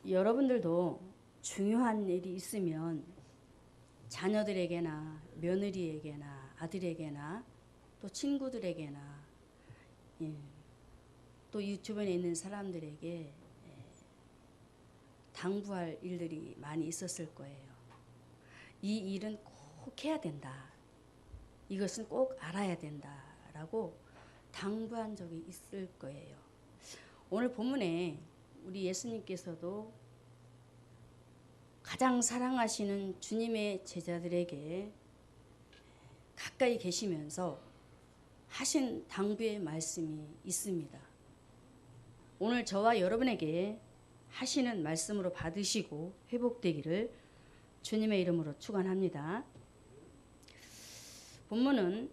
여러분들도 중요한 일이 있으면 자녀들에게나 며느리에게나 아들에게나 또 친구들에게나 또 이 주변에 있는 사람들에게 당부할 일들이 많이 있었을 거예요. 이 일은 꼭 해야 된다. 이것은 꼭 알아야 된다라고 당부한 적이 있을 거예요. 오늘 본문에 우리 예수님께서도 가장 사랑하시는 주님의 제자들에게 가까이 계시면서 하신 당부의 말씀이 있습니다. 오늘 저와 여러분에게 하시는 말씀으로 받으시고 회복되기를 주님의 이름으로 축원합니다. 본문은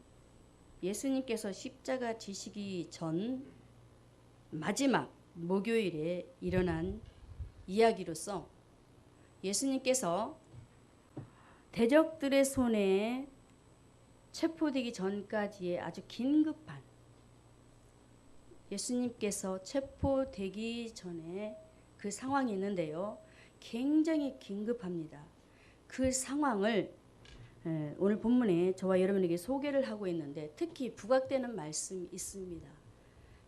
예수님께서 십자가 지시기 전 마지막 목요일에 일어난 이야기로서 예수님께서 대적들의 손에 체포되기 전까지의 아주 긴급한 예수님께서 체포되기 전에 그 상황이 있는데요. 굉장히 긴급합니다. 그 상황을 오늘 본문에 저와 여러분에게 소개를 하고 있는데 특히 부각되는 말씀이 있습니다.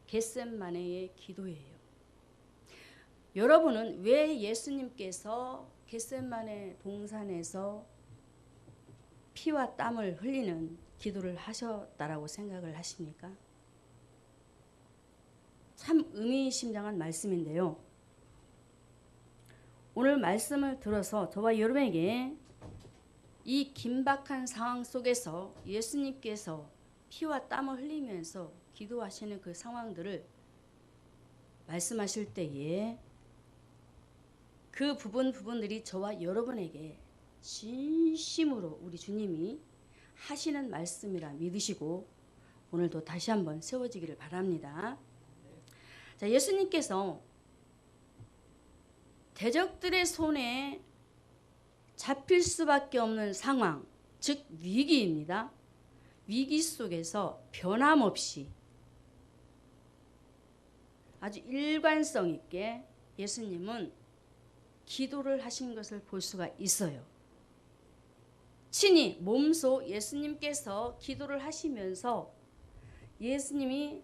겟셋마네의 기도예요. 여러분은 왜 예수님께서 겟셋마네 동산에서 피와 땀을 흘리는 기도를 하셨다라고 생각을 하십니까? 참 의미심장한 말씀인데요. 오늘 말씀을 들어서 저와 여러분에게 이 긴박한 상황 속에서 예수님께서 피와 땀을 흘리면서 기도하시는 그 상황들을 말씀하실 때에 그 부분들이 저와 여러분에게 진심으로 우리 주님이 하시는 말씀이라 믿으시고 오늘도 다시 한번 세워지기를 바랍니다. 자, 예수님께서 대적들의 손에 잡힐 수밖에 없는 상황, 즉 위기입니다. 위기 속에서 변함없이 아주 일관성 있게 예수님은 기도를 하신 것을 볼 수가 있어요. 친히 몸소 예수님께서 기도를 하시면서 예수님이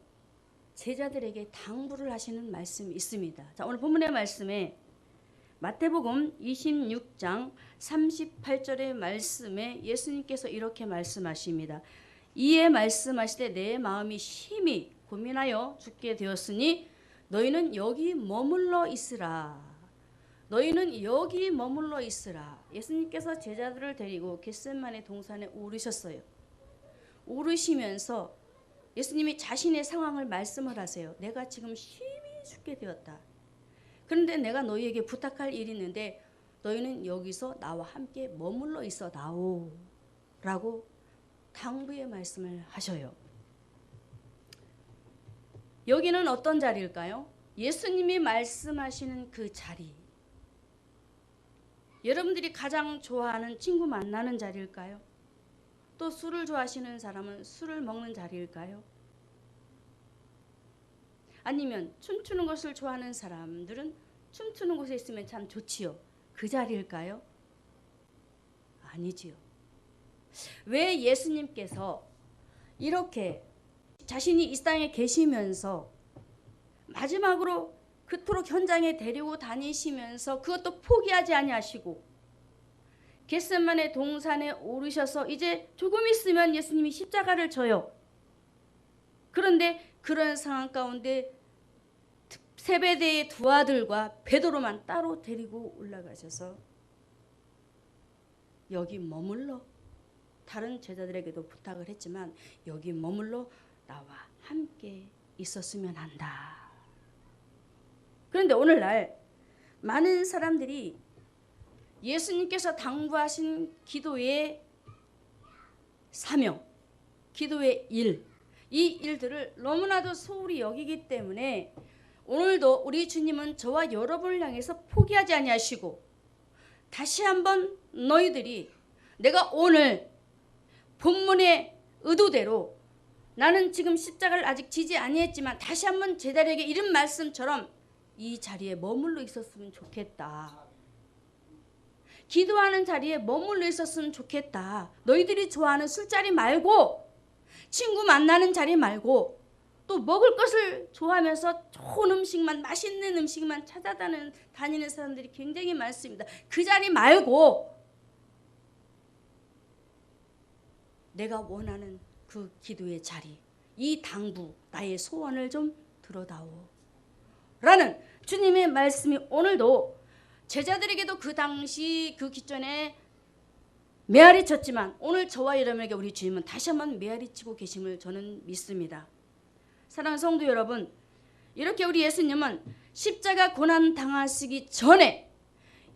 제자들에게 당부를 하시는 말씀이 있습니다. 자, 오늘 본문의 말씀에 마태복음 26장 38절의 말씀에 예수님께서 이렇게 말씀하십니다. 이에 말씀하시되 내 마음이 심히 고민하여 죽게 되었으니 너희는 여기 머물러 있으라. 너희는 여기 머물러 있으라. 예수님께서 제자들을 데리고 겟셋마네 동산에 오르셨어요. 오르시면서 예수님이 자신의 상황을 말씀을 하세요. 내가 지금 심히 죽게 되었다. 그런데 내가 너희에게 부탁할 일이 있는데 너희는 여기서 나와 함께 머물러 있어 나오 라고 당부의 말씀을 하셔요. 여기는 어떤 자리일까요? 예수님이 말씀하시는 그 자리. 여러분들이 가장 좋아하는 친구 만나는 자리일까요? 또 술을 좋아하시는 사람은 술을 먹는 자리일까요? 아니면 춤추는 것을 좋아하는 사람들은 춤추는 곳에 있으면 참 좋지요. 그 자리일까요? 아니지요. 왜 예수님께서 이렇게 자신이 이 땅에 계시면서 마지막으로 그토록 현장에 데리고 다니시면서 그것도 포기하지 아니하시고 겟셋마네 동산에 오르셔서 이제 조금 있으면 예수님이 십자가를 져요. 그런데 그런 상황 가운데 세베대의 두 아들과 베드로만 따로 데리고 올라가셔서 여기 머물러, 다른 제자들에게도 부탁을 했지만 여기 머물러 나와 함께 있었으면 한다. 그런데 오늘날 많은 사람들이 예수님께서 당부하신 기도의 사명, 기도의 일, 이 일들을 너무나도 소홀히 여기기 때문에 오늘도 우리 주님은 저와 여러분을 향해서 포기하지 아니하시고 다시 한번 너희들이 내가 오늘 본문의 의도대로 나는 지금 십자가를 아직 지지 아니했지만 다시 한번 제자들에게 이런 말씀처럼 이 자리에 머물러 있었으면 좋겠다. 기도하는 자리에 머물러 있었으면 좋겠다. 너희들이 좋아하는 술자리 말고, 친구 만나는 자리 말고, 또 먹을 것을 좋아하면서 좋은 음식만, 맛있는 음식만 찾아다니는 사람들이 굉장히 많습니다. 그 자리 말고 내가 원하는 그 기도의 자리, 이 당부, 나의 소원을 좀 들어다오 라는 주님의 말씀이 오늘도 제자들에게도 그 당시 그 기전에 메아리 쳤지만 오늘 저와 여러분에게 우리 주님은 다시 한번 메아리 치고 계심을 저는 믿습니다. 사랑하는 성도 여러분, 이렇게 우리 예수님은 십자가 고난 당하시기 전에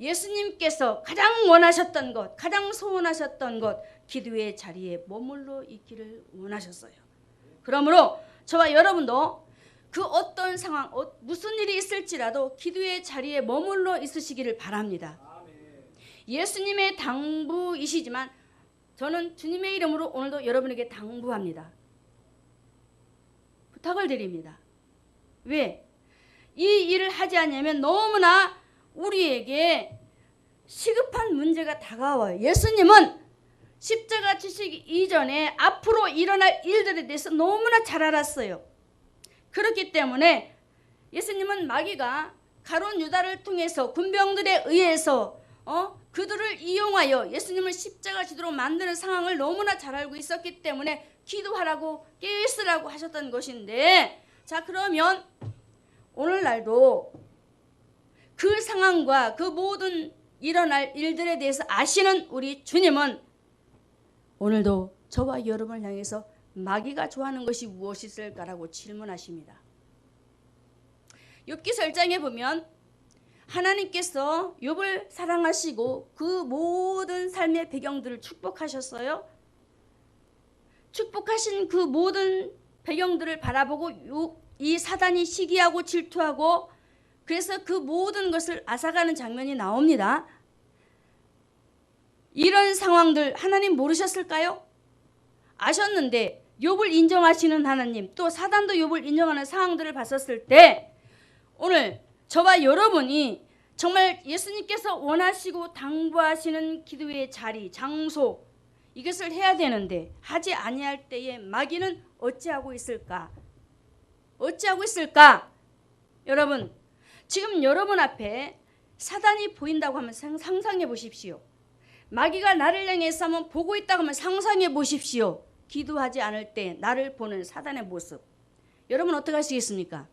예수님께서 가장 원하셨던 것, 가장 소원하셨던 것, 기도의 자리에 머물러 있기를 원하셨어요. 그러므로 저와 여러분도 그 어떤 상황, 무슨 일이 있을지라도 기도의 자리에 머물러 있으시기를 바랍니다. 예수님의 당부이시지만 저는 주님의 이름으로 오늘도 여러분에게 당부합니다. 부탁을 드립니다. 왜? 이 일을 하지 않으면 너무나 우리에게 시급한 문제가 다가와요. 예수님은 십자가 지시기 이전에 앞으로 일어날 일들에 대해서 너무나 잘 알았어요. 그렇기 때문에 예수님은 마귀가 가룟 유다를 통해서 군병들에 의해서 그들을 이용하여 예수님을 십자가 지도로 만드는 상황을 너무나 잘 알고 있었기 때문에 기도하라고 깨어있으라고 하셨던 것인데, 자 그러면 오늘날도 그 상황과 그 모든 일어날 일들에 대해서 아시는 우리 주님은 오늘도 저와 여러분을 향해서 마귀가 좋아하는 것이 무엇이 있을까라고 질문하십니다. 욥기서 1장에 보면 하나님께서 욥을 사랑하시고 그 모든 삶의 배경들을 축복하셨어요. 축복하신 그 모든 배경들을 바라보고 이 사단이 시기하고 질투하고 그래서 그 모든 것을 앗아가는 장면이 나옵니다. 이런 상황들 하나님 모르셨을까요? 아셨는데 욥을 인정하시는 하나님, 또 사단도 욥을 인정하는 상황들을 봤었을 때 오늘 저와 여러분이 정말 예수님께서 원하시고 당부하시는 기도의 자리, 장소, 이것을 해야 되는데 하지 아니할 때에 마귀는 어찌하고 있을까? 어찌하고 있을까? 여러분, 지금 여러분 앞에 사단이 보인다고 하면 상상해 보십시오. 마귀가 나를 향해서 한번 보고 있다고 하면 상상해 보십시오. 기도하지 않을 때 나를 보는 사단의 모습. 여러분 어떻게 하시겠습니까?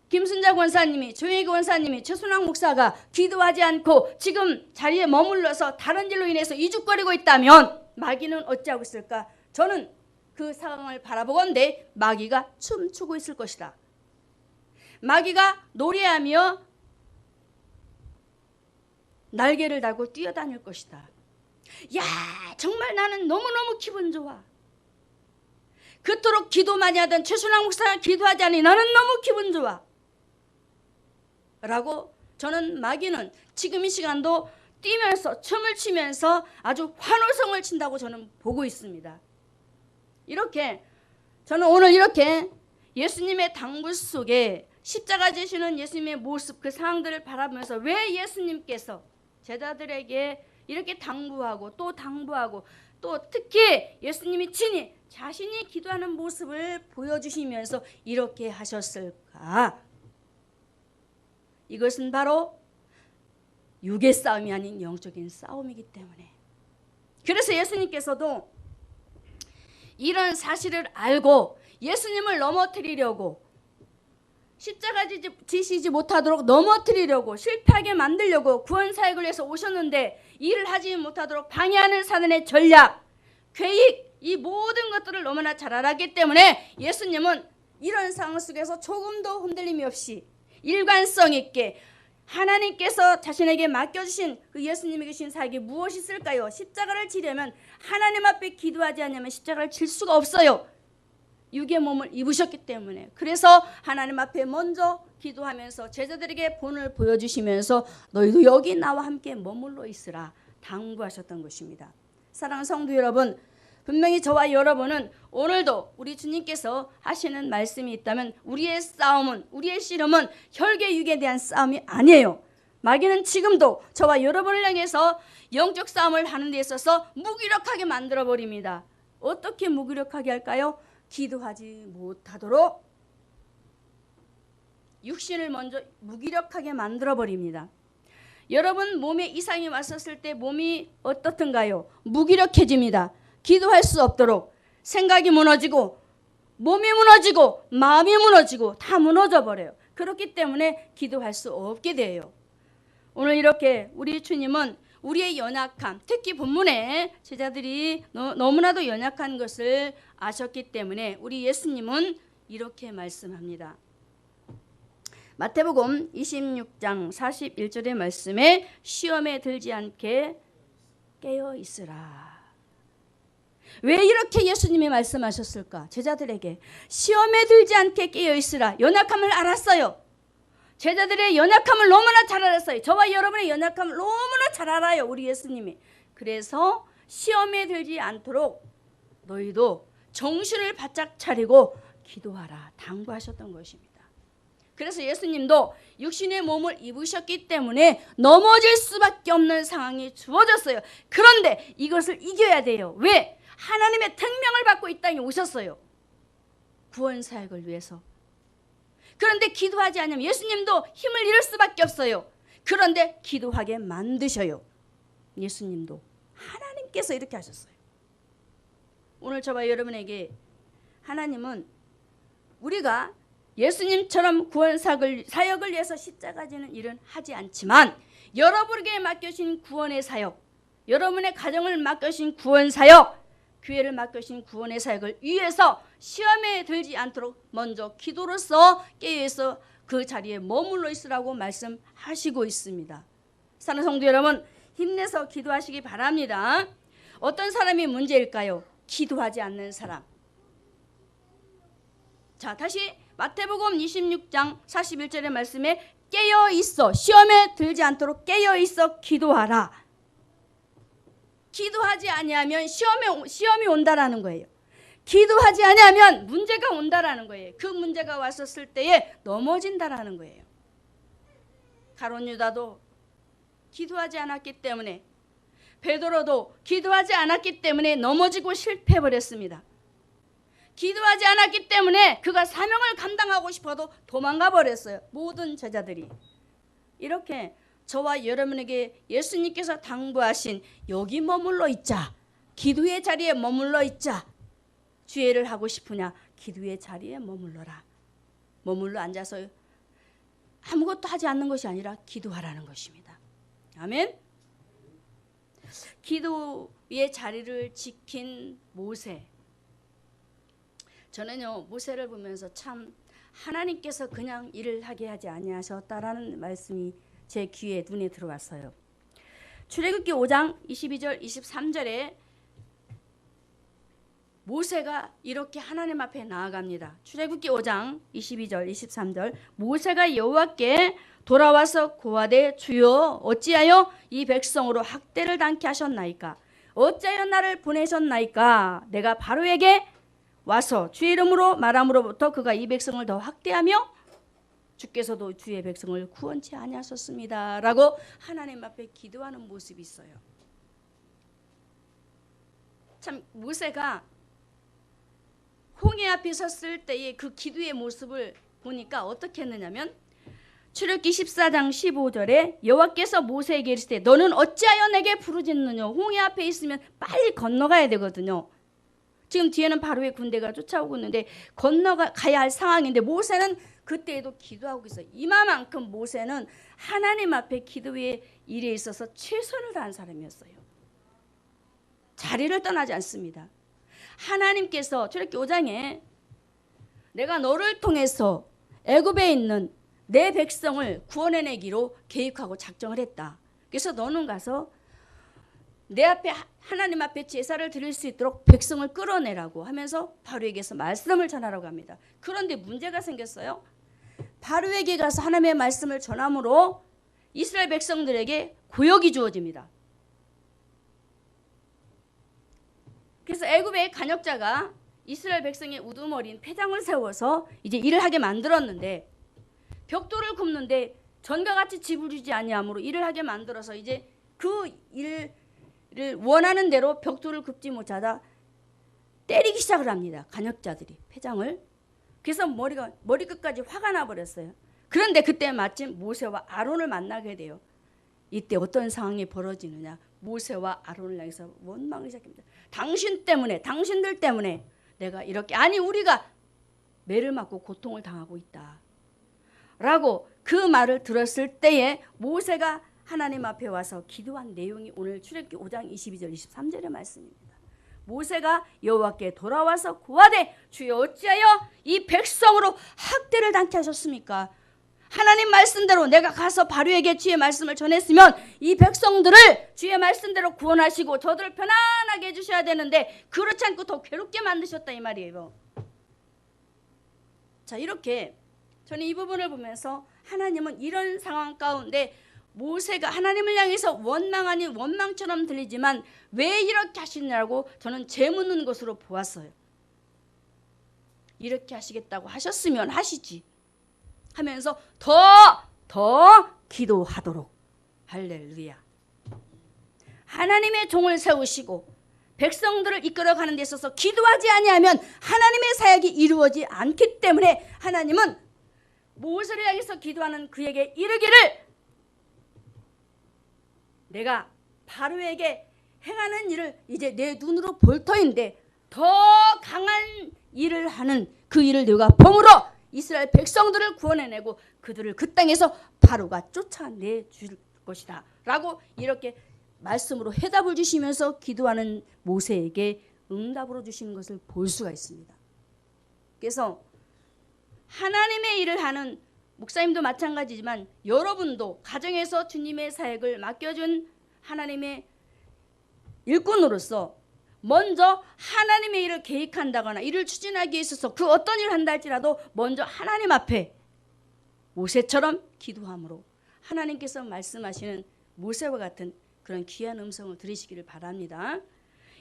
김순자 권사님이, 조혜기 권사님이, 최순학 목사가 기도하지 않고 지금 자리에 머물러서 다른 일로 인해서 이죽거리고 있다면 마귀는 어찌하고 있을까? 저는 그 상황을 바라보건대 마귀가 춤추고 있을 것이다. 마귀가 노래하며 날개를 달고 뛰어다닐 것이다. 야, 정말 나는 너무너무 기분 좋아. 그토록 기도 많이 하던 최순학 목사가 기도하지 않으니 나는 너무 기분 좋아. 라고 저는 마귀는 지금 이 시간도 뛰면서 춤을 추면서 아주 환호성을 친다고 저는 보고 있습니다. 이렇게 저는 오늘 이렇게 예수님의 당부 속에 십자가 지시는 예수님의 모습, 그 상황들을 바라보면서 왜 예수님께서 제자들에게 이렇게 당부하고 또 특히 예수님이 친히 자신이 기도하는 모습을 보여주시면서 이렇게 하셨을까? 이것은 바로 육의 싸움이 아닌 영적인 싸움이기 때문에. 그래서 예수님께서도 이런 사실을 알고 예수님을 넘어뜨리려고, 십자가 지시지 못하도록 넘어뜨리려고, 실패하게 만들려고 구원사역을 해서 오셨는데 일을 하지 못하도록 방해하는 사단의 전략, 계획, 이 모든 것들을 너무나 잘 알았기 때문에 예수님은 이런 상황 속에서 조금도 흔들림이 없이 일관성 있게 하나님께서 자신에게 맡겨주신 그 예수님에게 주신 사역이 무엇이 있을까요? 십자가를 지려면 하나님 앞에 기도하지 않으면 십자가를 질 수가 없어요. 육의 몸을 입으셨기 때문에. 그래서 하나님 앞에 먼저 기도하면서 제자들에게 본을 보여주시면서 너희도 여기 나와 함께 머물러 있으라 당부하셨던 것입니다. 사랑하는 성도 여러분, 분명히 저와 여러분은 오늘도 우리 주님께서 하시는 말씀이 있다면 우리의 싸움은, 우리의 씨름은 혈계 육에 대한 싸움이 아니에요. 마귀는 지금도 저와 여러분을 향해서 영적 싸움을 하는 데 있어서 무기력하게 만들어버립니다. 어떻게 무기력하게 할까요? 기도하지 못하도록 육신을 먼저 무기력하게 만들어버립니다. 여러분 몸에 이상이 왔었을 때 몸이 어떻든가요? 무기력해집니다. 기도할 수 없도록 생각이 무너지고 몸이 무너지고 마음이 무너지고 다 무너져 버려요. 그렇기 때문에 기도할 수 없게 돼요. 오늘 이렇게 우리 주님은 우리의 연약함, 특히 본문에 제자들이 너무나도 연약한 것을 아셨기 때문에 우리 예수님은 이렇게 말씀합니다. 마태복음 26장 41절의 말씀에 시험에 들지 않게 깨어 있으라. 왜 이렇게 예수님이 말씀하셨을까? 제자들에게 시험에 들지 않게 깨어 있으라. 연약함을 알았어요. 제자들의 연약함을 너무나 잘 알았어요. 저와 여러분의 연약함을 너무나 잘 알아요. 우리 예수님이. 그래서 시험에 들지 않도록 너희도 정신을 바짝 차리고 기도하라 당부하셨던 것입니다. 그래서 예수님도 육신의 몸을 입으셨기 때문에 넘어질 수밖에 없는 상황이 주어졌어요. 그런데 이것을 이겨야 돼요. 왜? 하나님의 특명을 받고 이 땅에 오셨어요. 구원 사역을 위해서. 그런데 기도하지 않으면 예수님도 힘을 잃을 수밖에 없어요. 그런데 기도하게 만드셔요. 예수님도. 하나님께서 이렇게 하셨어요. 오늘 저와 여러분에게 하나님은 우리가 예수님처럼 구원 사역을 위해서 십자가 지는 일은 하지 않지만 여러분에게 맡겨진 구원의 사역, 여러분의 가정을 맡겨진 구원 사역, 교회를 맡겨진 구원의 사역을 위해서 시험에 들지 않도록 먼저 기도로서 깨어서 그 자리에 머물러 있으라고 말씀하시고 있습니다. 사랑하는 성도 여러분, 힘내서 기도하시기 바랍니다. 어떤 사람이 문제일까요? 기도하지 않는 사람. 자, 다시 마태복음 26장 41절의 말씀에 깨어 있어, 시험에 들지 않도록 깨어 있어 기도하라. 기도하지 아니하면 시험이 온다라는 거예요. 기도하지 아니하면 문제가 온다라는 거예요. 그 문제가 왔었을 때에 넘어진다라는 거예요. 가룟 유다도 기도하지 않았기 때문에, 베드로도 기도하지 않았기 때문에 넘어지고 실패해버렸습니다. 기도하지 않았기 때문에 그가 사명을 감당하고 싶어도 도망가 버렸어요. 모든 제자들이. 이렇게 저와 여러분에게 예수님께서 당부하신 여기 머물러 있자, 기도의 자리에 머물러 있자. 주애를 하고 싶으냐? 기도의 자리에 머물러라. 머물러 앉아서 아무것도 하지 않는 것이 아니라 기도하라는 것입니다. 아멘. 기도의 자리를 지킨 모세. 저는요, 모세를 보면서 참 하나님께서 그냥 일을 하게 하지 아니하셨다라는 말씀이 제 귀에 눈에 들어왔어요. 출애굽기 5장 22절 23절에 모세가 이렇게 하나님 앞에 나아갑니다. 출애굽기 5장 22절 23절 모세가 여호와께 돌아와서 고하되 주여 어찌하여 이 백성으로 학대를 당케 하셨나이까? 어찌하여 나를 보내셨나이까? 내가 바로에게 와서 주의 이름으로 말함으로부터 그가 이 백성을 더 학대하며 주께서도 주의 백성을 구원치 아니하셨습니다 라고 하나님 앞에 기도하는 모습이 있어요. 참 모세가 홍해 앞에 섰을 때의 그 기도의 모습을 보니까 어떻게 했느냐면 출애굽기 14장 15절에 여호와께서 모세에게 이르시되 너는 어찌하여 내게 부르짖느냐? 홍해 앞에 있으면 빨리 건너가야 되거든요. 지금 뒤에는 바로의 군대가 쫓아오고 있는데 건너가야 할 상황인데 모세는 그때에도 기도하고 있어요. 이만큼 모세는 하나님 앞에 기도의 일에 있어서 최선을 다한 사람이었어요. 자리를 떠나지 않습니다. 하나님께서 출애굽기 5장에 내가 너를 통해서 애굽에 있는 내 백성을 구원해내기로 계획하고 작정을 했다. 그래서 너는 가서 내 앞에 하나님 앞에 제사를 드릴 수 있도록 백성을 끌어내라고 하면서 바로에게서 말씀을 전하라고 합니다. 그런데 문제가 생겼어요. 바로에게 가서 하나님의 말씀을 전함으로 이스라엘 백성들에게 고역이 주어집니다. 그래서 그래서 애굽의 간역자가 이스라엘 백성의 우두머리인 폐장을 세워서 이제 일을 하게 만들었는데 벽돌을 굽는데 전과 같이 집을 주지 아니하므로 일을 하게 만들어서 이제 그 일을 원하는 대로 벽돌을 굽지 못하다 때리기 시작을 합니다. 간역자들이 폐장을. 그래서 머리끝까지 화가 나버렸어요. 그런데 그때 마침 모세와 아론을 만나게 돼요. 이때 어떤 상황이 벌어지느냐. 모세와 아론을 향해서 원망을 시작합니다. 당신 때문에, 당신들 때문에 내가 이렇게, 아니 우리가 매를 맞고 고통을 당하고 있다 라고 그 말을 들었을 때에 모세가 하나님 앞에 와서 기도한 내용이 오늘 출애굽기 5장 22절 23절의 말씀입니다. 모세가 여호와께 돌아와서 고하되 주여 어찌하여 이 백성으로 학대를 당케 하셨습니까? 하나님 말씀대로 내가 가서 바로에게 주의 말씀을 전했으면 이 백성들을 주의 말씀대로 구원하시고 저들을 편안하게 해주셔야 되는데 그렇지 않고 더 괴롭게 만드셨다 이 말이에요. 자, 이렇게 저는 이 부분을 보면서 하나님은 이런 상황 가운데 모세가 하나님을 향해서 원망 아닌 원망처럼 들리지만 왜 이렇게 하시냐고 저는 재묻는 것으로 보았어요. 이렇게 하시겠다고 하셨으면 하시지 하면서 더 기도하도록. 할렐루야. 하나님의 종을 세우시고 백성들을 이끌어가는 데 있어서 기도하지 아니하면 하나님의 사역이 이루어지지 않기 때문에 하나님은 모세를 향해서 기도하는 그에게 이르기를 내가 바로에게 행하는 일을 이제 내 눈으로 볼 터인데 더 강한 일을 하는 그 일을 내가 범으로 이스라엘 백성들을 구원해내고 그들을 그 땅에서 바로가 쫓아내 줄 것이다 라고 이렇게 말씀으로 해답을 주시면서 기도하는 모세에게 응답으로 주신 것을 볼 수가 있습니다. 그래서 하나님의 일을 하는 목사님도 마찬가지지만 여러분도 가정에서 주님의 사역을 맡겨준 하나님의 일꾼으로서 먼저 하나님의 일을 계획한다거나 일을 추진하기 위해 있어서 그 어떤 일을 한다 할지라도 먼저 하나님 앞에 모세처럼 기도함으로 하나님께서 말씀하시는 모세와 같은 그런 귀한 음성을 들으시기를 바랍니다.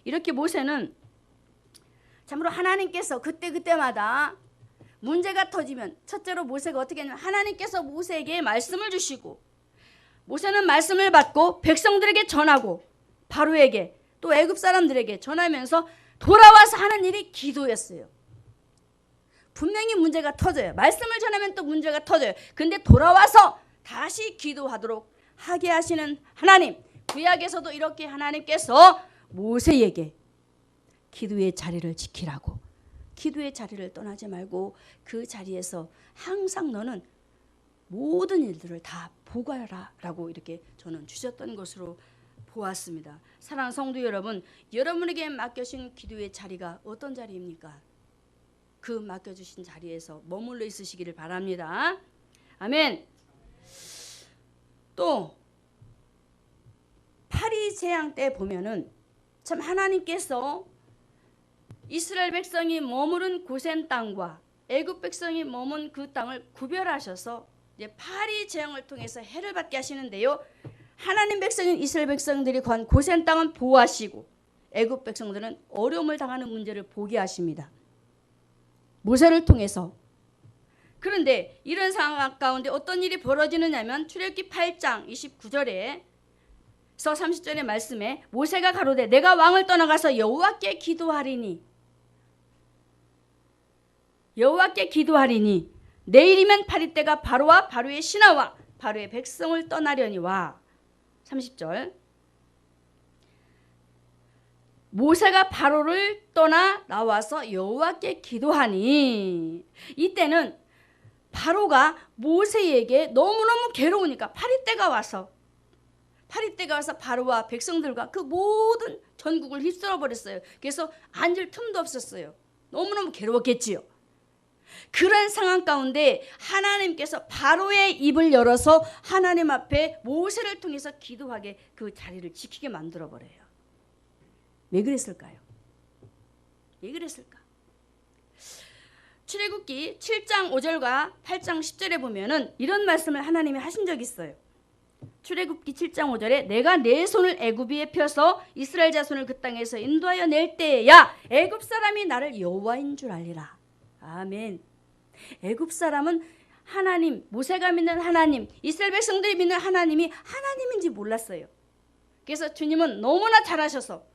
이렇게 모세는 참으로 하나님께서 그때마다 문제가 터지면 첫째로 모세가 어떻게 했냐면 하나님께서 모세에게 말씀을 주시고 모세는 말씀을 받고 백성들에게 전하고 바로에게 또 애굽 사람들에게 전하면서 돌아와서 하는 일이 기도였어요. 분명히 문제가 터져요. 말씀을 전하면 또 문제가 터져요. 근데 돌아와서 다시 기도하도록 하게 하시는 하나님. 구약에서도 이렇게 하나님께서 모세에게 기도의 자리를 지키라고, 기도의 자리를 떠나지 말고 그 자리에서 항상 너는 모든 일들을 다 보고하라 라고 이렇게 저는 주셨던 것으로 보았습니다. 사랑하는 성도 여러분, 여러분에게 맡겨진 기도의 자리가 어떤 자리입니까? 그 맡겨주신 자리에서 머물러 있으시기를 바랍니다. 아멘. 또 파리 재앙 때 보면은 참 하나님께서 이스라엘 백성이 머무른 고센 땅과 애굽 백성이 머문 그 땅을 구별하셔서 이제 파리 재앙을 통해서 해를 받게 하시는데요. 하나님 백성인 이스라엘 백성들이 건 고센 땅은 보호하시고 애굽 백성들은 어려움을 당하는 문제를 보게 하십니다. 모세를 통해서. 그런데 이런 상황 가운데 어떤 일이 벌어지느냐면 출애굽기 8장 29절에 서 30절의 말씀에 모세가 가로되 내가 왕을 떠나가서 여호와께 기도하리니 내일이면 파리떼가 바로와 바로의 신하와 바로의 백성을 떠나려니와. 30절 모세가 바로를 떠나 나와서 여호와께 기도하니. 이때는 바로가 모세에게 너무너무 괴로우니까 파리떼가 와서 바로와 백성들과 그 모든 전국을 휩쓸어 버렸어요. 그래서 앉을 틈도 없었어요. 너무너무 괴로웠겠지요. 그런 상황 가운데 하나님께서 바로의 입을 열어서 하나님 앞에 모세를 통해서 기도하게 그 자리를 지키게 만들어 버려요. 왜 그랬을까요? 왜 그랬을까? 출애굽기 7장 5절과 8장 10절에 보면은 이런 말씀을 하나님이 하신 적이 있어요. 출애굽기 7장 5절에 내가 내 손을 애굽 위에 펴서 이스라엘 자손을 그 땅에서 인도하여 낼 때야 애굽 사람이 나를 여호와인 줄 알리라. 아멘. 애굽 사람은 하나님, 모세가 믿는 하나님, 이스라엘 백성들이 믿는 하나님이 하나님인지 몰랐어요. 그래서 주님은 너무나 잘하셔서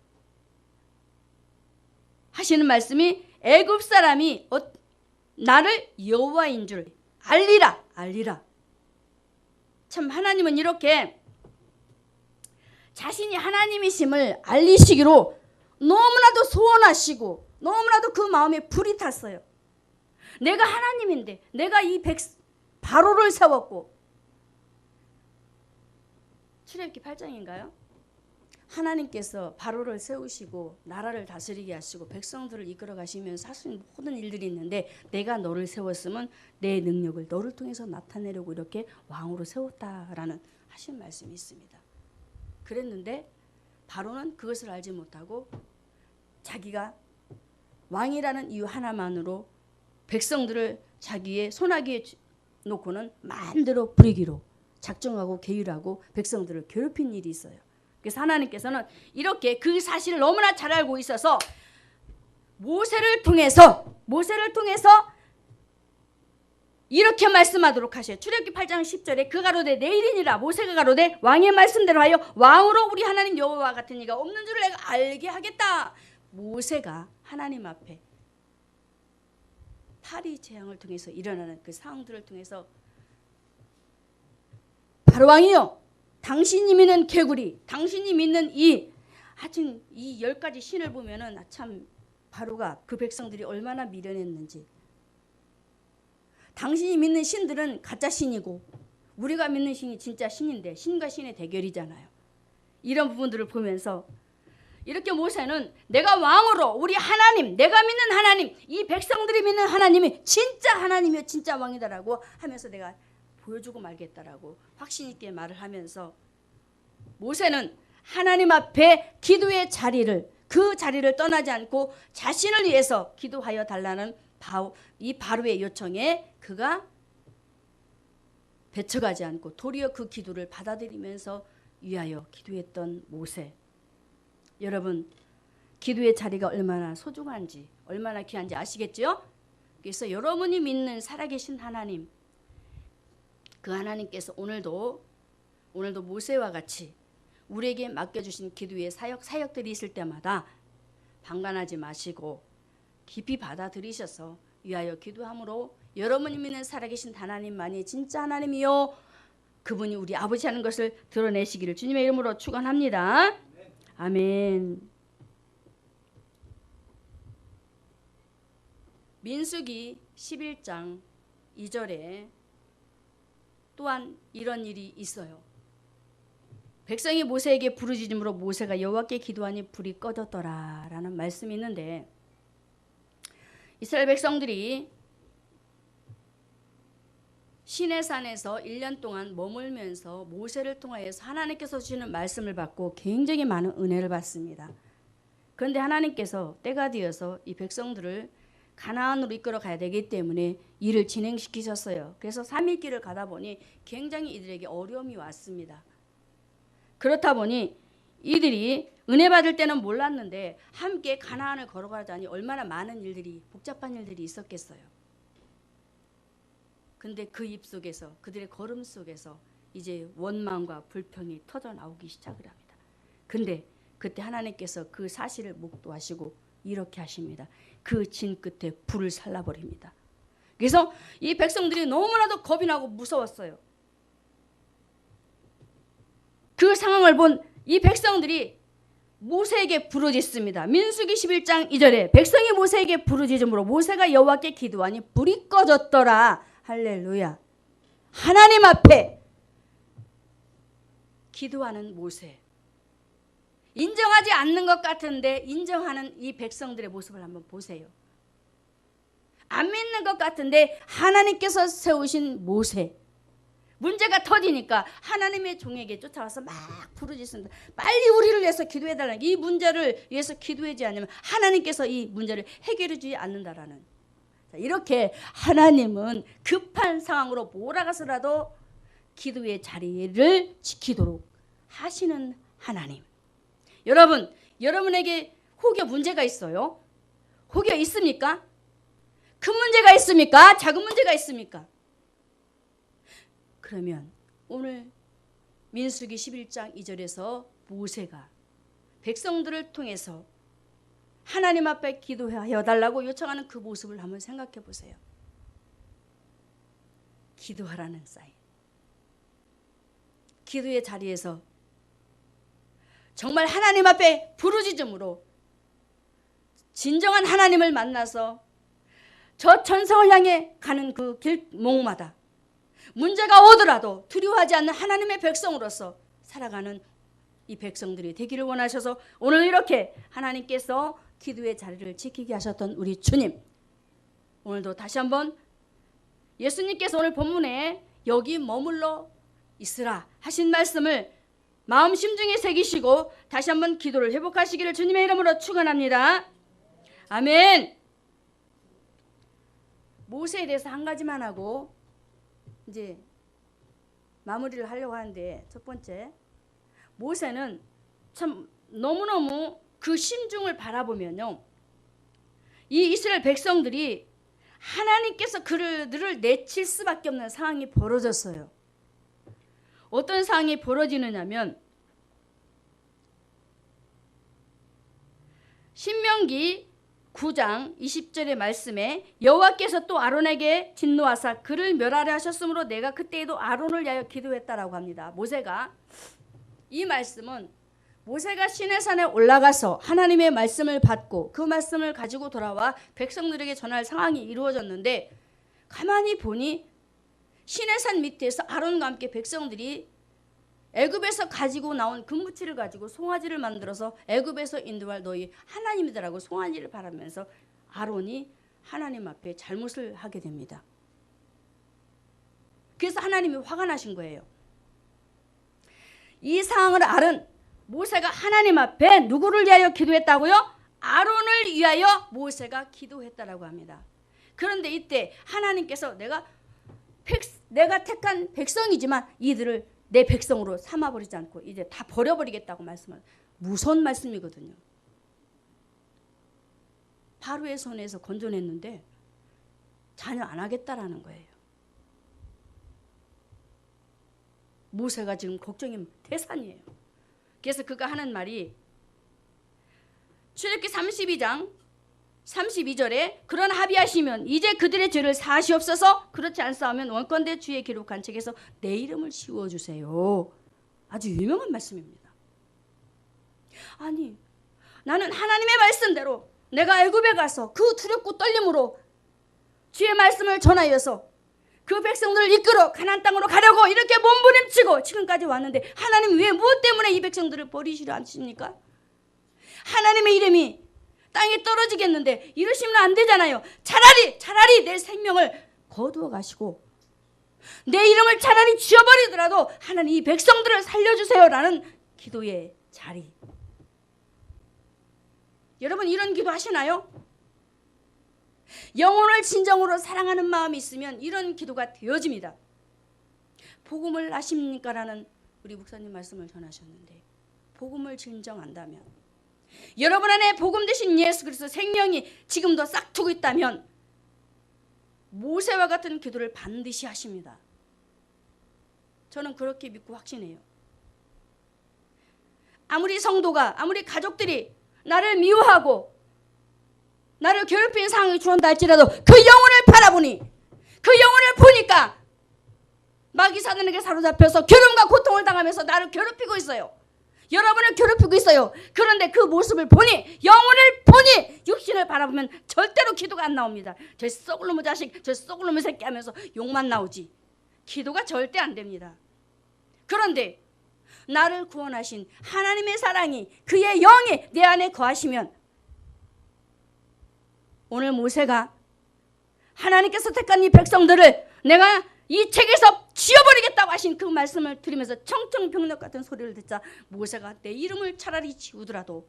하시는 말씀이 애굽 사람이 나를 여호와인 줄 알리라. 알리라. 참 하나님은 이렇게 자신이 하나님이심을 알리시기로 너무나도 소원하시고 너무나도 그 마음에 불이 탔어요. 내가 하나님인데 내가 이 바로를 세웠고, 출애굽기 8장인가요? 하나님께서 바로를 세우시고 나라를 다스리게 하시고 백성들을 이끌어 가시면서 하시는 모든 일들이 있는데 내가 너를 세웠으면 내 능력을 너를 통해서 나타내려고 이렇게 왕으로 세웠다라는 하신 말씀이 있습니다. 그랬는데 바로는 그것을 알지 못하고 자기가 왕이라는 이유 하나만으로 백성들을 자기의 손아귀에 놓고는 마음대로 부리기로 작정하고 계율하고 백성들을 괴롭힌 일이 있어요. 그래서 하나님께서는 이렇게 그 사실을 너무나 잘 알고 있어서 모세를 통해서 이렇게 말씀하도록 하셔요. 출애굽기 8장 10절에 그 가로되 내일이니라 모세가 가로되 왕의 말씀대로 하여 왕으로 우리 하나님 여호와 같은 이가 없는 줄을 내가 알게 하겠다. 모세가 하나님 앞에 파리 재앙을 통해서 일어나는 그 상황들을 통해서 바로 왕이요, 당신이 믿는 개구리, 당신이 믿는 이 10가지 신을 보면은 참 바로가 그 백성들이 얼마나 미련했는지, 당신이 믿는 신들은 가짜 신이고 우리가 믿는 신이 진짜 신인데 신과 신의 대결이잖아요. 이런 부분들을 보면서 이렇게 모세는 내가 왕으로 우리 하나님, 내가 믿는 하나님, 이 백성들이 믿는 하나님이 진짜 하나님이요 진짜 왕이다라고 하면서 내가 보여주고 말겠다라고 확신 있게 말을 하면서 모세는 하나님 앞에 기도의 자리를, 그 자리를 떠나지 않고 자신을 위해서 기도하여 달라는 이 바로의 요청에 그가 배척하지 않고 도리어 그 기도를 받아들이면서 위하여 기도했던 모세. 여러분, 기도의 자리가 얼마나 소중한지, 얼마나 귀한지 아시겠죠? 그래서 여러분이 믿는 살아계신 하나님, 그 하나님께서 오늘도 모세와 같이 우리에게 맡겨주신 기도의 사역들이 있을 때마다 방관하지 마시고 깊이 받아들이셔서 위하여 기도함으로 여러분이 믿는 살아계신 하나님만이 진짜 하나님이요 그분이 우리 아버지 하는 것을 드러내시기를 주님의 이름으로 축원합니다. 아멘. 민수기 11장 2절에 또한 이런 일이 있어요. 백성이 모세에게 부르짖음으로 모세가 여호와께 기도하니 불이 꺼졌더라 라는 말씀이 있는데, 이스라엘 백성들이 시내산에서 1년 동안 머물면서 모세를 통하여서 하나님께서 주시는 말씀을 받고 굉장히 많은 은혜를 받습니다. 그런데 하나님께서 때가 되어서 이 백성들을 가나안으로 이끌어 가야 되기 때문에 일을 진행시키셨어요. 그래서 3일 길을 가다 보니 굉장히 이들에게 어려움이 왔습니다. 그렇다 보니 이들이 은혜 받을 때는 몰랐는데 함께 가나안을 걸어가자니 얼마나 많은 일들이, 복잡한 일들이 있었겠어요. 근데 그 입 속에서, 그들의 걸음 속에서 이제 원망과 불평이 터져 나오기 시작을 합니다. 근데 그때 하나님께서 그 사실을 목도하시고 이렇게 하십니다. 그 진 끝에 불을 살라버립니다. 그래서 이 백성들이 너무나도 겁이 나고 무서웠어요. 그 상황을 본 이 백성들이 모세에게 부르짖습니다. 민수기 11장 2절에 백성이 모세에게 부르짖음으로 모세가 여호와께 기도하니 불이 꺼졌더라. 할렐루야. 하나님 앞에 기도하는 모세, 인정하지 않는 것 같은데 인정하는 이 백성들의 모습을 한번 보세요. 안 믿는 것 같은데 하나님께서 세우신 모세, 문제가 터지니까 하나님의 종에게 쫓아와서 막 부르짖습니다. 빨리 우리를 위해서 기도해달라는, 이 문제를 위해서 기도하지 않으면 하나님께서 이 문제를 해결해 주지 않는다라는. 이렇게 하나님은 급한 상황으로 몰아가서라도 기도의 자리를 지키도록 하시는 하나님. 여러분, 여러분에게 혹여 문제가 있어요? 혹여 있습니까? 큰 문제가 있습니까? 작은 문제가 있습니까? 그러면 오늘 민수기 11장 2절에서 모세가 백성들을 통해서 하나님 앞에 기도하여 달라고 요청하는 그 모습을 한번 생각해 보세요. 기도하라는 사인. 기도의 자리에서 정말 하나님 앞에 부르짖음으로 진정한 하나님을 만나서 저 천성을 향해 가는 그 길목마다 문제가 오더라도 두려워하지 않는 하나님의 백성으로서 살아가는 이 백성들이 되기를 원하셔서 오늘 이렇게 하나님께서 기도의 자리를 지키게 하셨던 우리 주님, 오늘도 다시 한번 예수님께서 오늘 본문에 여기 머물러 있으라 하신 말씀을 마음 심중에 새기시고 다시 한번 기도를 회복하시기를 주님의 이름으로 축원합니다. 아멘. 모세에 대해서 한 가지만 하고 이제 마무리를 하려고 하는데, 첫 번째, 모세는 참 너무너무 그 심중을 바라보면요, 이 이스라엘 백성들이 하나님께서 그들을 내칠 수밖에 없는 상황이 벌어졌어요. 어떤 상황이 벌어지느냐면 신명기 9장 20절의 말씀에 여호와께서 또 아론에게 진노하사 그를 멸하려 하셨으므로 내가 그때에도 아론을 위하여 기도했다라고 합니다. 모세가, 이 말씀은 모세가 시내산에 올라가서 하나님의 말씀을 받고 그 말씀을 가지고 돌아와 백성들에게 전할 상황이 이루어졌는데, 가만히 보니 시내산 밑에서 아론과 함께 백성들이 애굽에서 가지고 나온 금붙이를 가지고 송아지를 만들어서 애굽에서 인도할 너희 하나님이더라고 송아지를 바라면서 아론이 하나님 앞에 잘못을 하게 됩니다. 그래서 하나님이 화가 나신 거예요. 이 상황을 알은 모세가 하나님 앞에 누구를 위하여 기도했다고요? 아론을 위하여 모세가 기도했다라고 합니다. 그런데 이때 하나님께서 내가 택한 백성이지만 이들을 내 백성으로 삼아버리지 않고 이제 다 버려버리겠다고 말씀을, 무서운 말씀이거든요. 바로의 손에서 건져냈는데 자녀 안 하겠다라는 거예요. 모세가 지금 걱정이 태산이에요. 그래서 그가 하는 말이 출애굽기 32장 32절에 그런 합의하시면 이제 그들의 죄를 사하시옵소서, 그렇지 않사오면 원컨대 주의 기록한 책에서 내 이름을 지워주세요. 아주 유명한 말씀입니다. 아니, 나는 하나님의 말씀대로 내가 애굽에 가서 그 두렵고 떨림으로 주의 말씀을 전하여서 그 백성들을 이끌어 가나안 땅으로 가려고 이렇게 몸부림치고 지금까지 왔는데 하나님 왜 무엇 때문에 이 백성들을 버리시려 하십니까? 하나님의 이름이 땅에 떨어지겠는데 이러시면 안 되잖아요. 차라리 내 생명을 거두어 가시고 내 이름을 차라리 지워버리더라도 하나님 이 백성들을 살려주세요라는 기도의 자리. 여러분 이런 기도 하시나요? 영혼을 진정으로 사랑하는 마음이 있으면 이런 기도가 되어집니다. 복음을 아십니까? 라는 우리 목사님 말씀을 전하셨는데, 복음을 진정 안다면, 여러분 안에 복음 되신 예수 그리스도 생명이 지금도 싹트고 있다면 모세와 같은 기도를 반드시 하십니다. 저는 그렇게 믿고 확신해요. 아무리 성도가, 아무리 가족들이 나를 미워하고 나를 괴롭히는 상황이 주어온다 할지라도 그 영혼을 바라보니, 그 영혼을 보니까 마귀 사단에게 사로잡혀서 괴로움과 고통을 당하면서 나를 괴롭히고 있어요. 여러분을 괴롭히고 있어요. 그런데 그 모습을 보니, 영혼을 보니, 육신을 바라보면 절대로 기도가 안 나옵니다. 저 썩을 놈의 자식, 저 썩을 놈의 새끼 하면서 욕만 나오지 기도가 절대 안 됩니다. 그런데 나를 구원하신 하나님의 사랑이, 그의 영이 내 안에 거하시면, 오늘 모세가 하나님께서 택한 이 백성들을 내가 이 책에서 지워버리겠다고 하신 그 말씀을 들으면서 청청병력 같은 소리를 듣자 모세가 내 이름을 차라리 지우더라도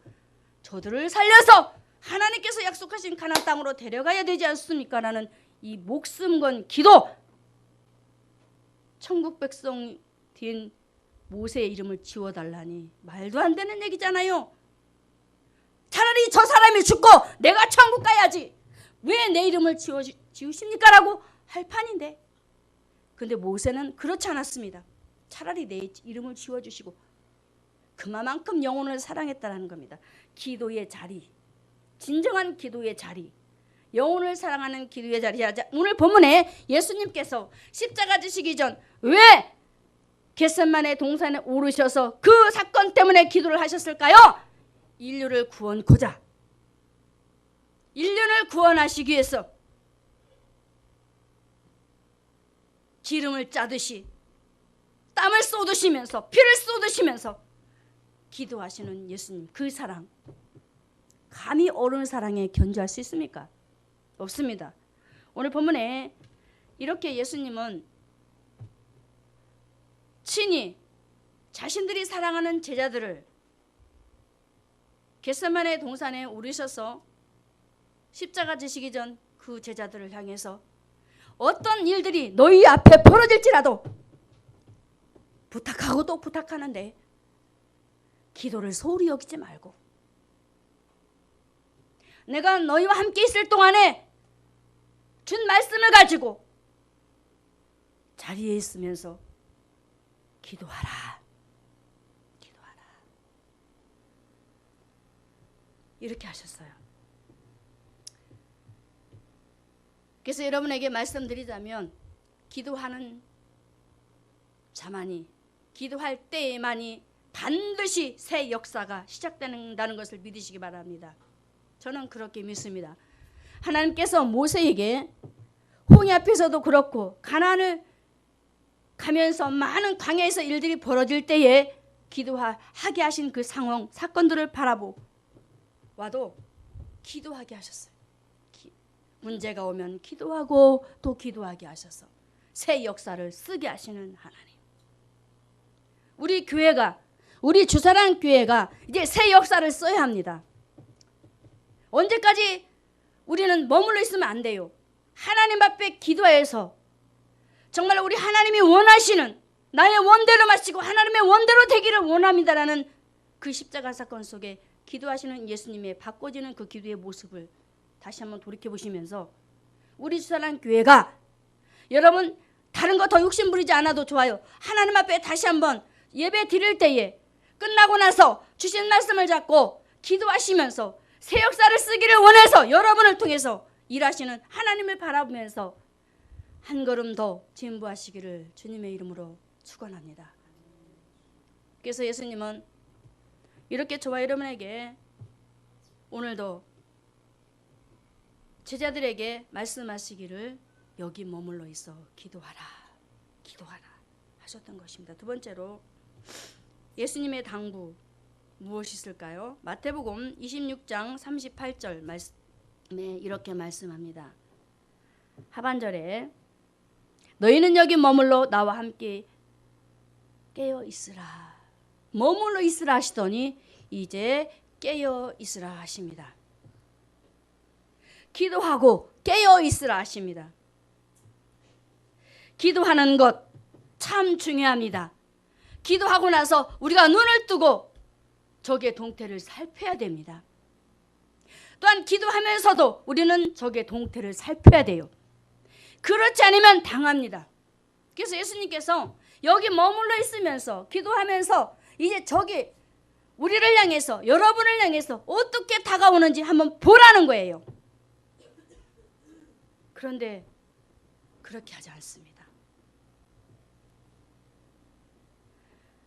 저들을 살려서 하나님께서 약속하신 가나안 땅으로 데려가야 되지 않습니까? 라는 이 목숨 건 기도, 천국 백성 된 모세의 이름을 지워달라니 말도 안 되는 얘기잖아요. 차라리 저 사람이 죽고 내가 천국 가야지 왜 내 이름을 지우십니까? 라고 할 판인데, 근데 모세는 그렇지 않았습니다. 차라리 내 이름을 지워주시고 그만큼 영혼을 사랑했다는 겁니다. 기도의 자리, 진정한 기도의 자리, 영혼을 사랑하는 기도의 자리. 오늘 본문에 예수님께서 십자가 지시기 전 왜 겟세마네 동산에 오르셔서 그 사건 때문에 기도를 하셨을까요? 인류를 구원하고자, 인류를 구원하시기 위해서 기름을 짜듯이 땀을 쏟으시면서 피를 쏟으시면서 기도하시는 예수님, 그 사랑, 감히 어른 사랑에 견주할 수 있습니까? 없습니다. 오늘 본문에 이렇게 예수님은 친히 자신들이 사랑하는 제자들을 겟세마네 동산에 오르셔서 십자가 지시기 전 그 제자들을 향해서 어떤 일들이 너희 앞에 벌어질지라도 부탁하고 또 부탁하는데 기도를 소홀히 여기지 말고 내가 너희와 함께 있을 동안에 준 말씀을 가지고 자리에 있으면서 기도하라. 기도하라. 이렇게 하셨어요. 그래서 여러분에게 말씀드리자면 기도하는 자만이, 기도할 때에만이 반드시 새 역사가 시작된다는 것을 믿으시기 바랍니다. 저는 그렇게 믿습니다. 하나님께서 모세에게 홍해 앞에서도 그렇고 가나안을 가면서 많은 광야에서 일들이 벌어질 때에 기도하게 하신 그 상황, 사건들을 바라보아도 기도하게 하셨어요. 문제가 오면 기도하고 또 기도하게 하셔서 새 역사를 쓰게 하시는 하나님. 우리 교회가, 우리 주사랑 교회가 이제 새 역사를 써야 합니다. 언제까지 우리는 머물러 있으면 안 돼요. 하나님 앞에 기도해서 정말 우리 하나님이 원하시는 나의 원대로 마치고 하나님의 원대로 되기를 원합니다라는 그 십자가 사건 속에 기도하시는 예수님의 바꿔지는 그 기도의 모습을 다시 한번 돌이켜보시면서 우리 주사랑 교회가, 여러분 다른 거 더 욕심 부리지 않아도 좋아요. 하나님 앞에 다시 한번 예배 드릴 때에 끝나고 나서 주신 말씀을 잡고 기도하시면서 새 역사를 쓰기를 원해서 여러분을 통해서 일하시는 하나님을 바라보면서 한 걸음 더 진보하시기를 주님의 이름으로 축원합니다. 그래서 예수님은 이렇게 저와 여러분에게 오늘도 제자들에게 말씀하시기를 여기 머물러 있어 기도하라, 기도하라 하셨던 것입니다. 두 번째로 예수님의 당부 무엇이 있을까요? 마태복음 26장 38절 말씀에 이렇게 말씀합니다. 하반절에 너희는 여기 머물러 나와 함께 깨어 있으라. 머물러 있으라 하시더니 이제 깨어 있으라 하십니다. 기도하고 깨어 있으라 하십니다. 기도하는 것 참 중요합니다. 기도하고 나서 우리가 눈을 뜨고 적의 동태를 살펴야 됩니다. 또한 기도하면서도 우리는 적의 동태를 살펴야 돼요. 그렇지 않으면 당합니다. 그래서 예수님께서 여기 머물러 있으면서 기도하면서 이제 적이 우리를 향해서, 여러분을 향해서 어떻게 다가오는지 한번 보라는 거예요. 그런데 그렇게 하지 않습니다.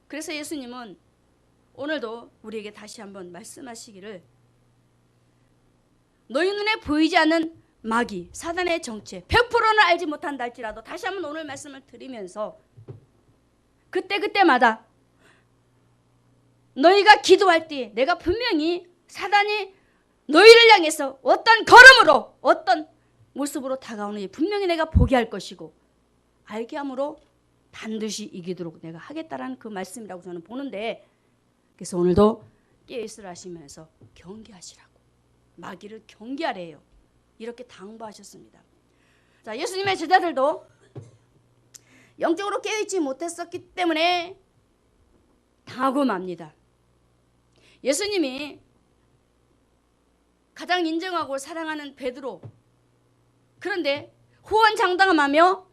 그래서 예수님은 오늘도 우리에게 다시 한번 말씀하시기를 너희 눈에 보이지 않는 마귀, 사단의 정체 100%는 알지 못한다 할지라도 다시 한번 오늘 말씀을 드리면서 그때마다 너희가 기도할 때 내가 분명히 사단이 너희를 향해서 어떤 걸음으로 어떤 모습으로 다가오는지 분명히 내가 보게 할 것이고 알게 함으로 반드시 이기도록 내가 하겠다라는 그 말씀이라고 저는 보는데, 그래서 오늘도 깨어있으라 하시면서 경계하시라고, 마귀를 경계하래요. 이렇게 당부하셨습니다. 자, 예수님의 제자들도 영적으로 깨어있지 못했었기 때문에 당하고 맙니다. 예수님이 가장 인정하고 사랑하는 베드로, 그런데 호언장담하며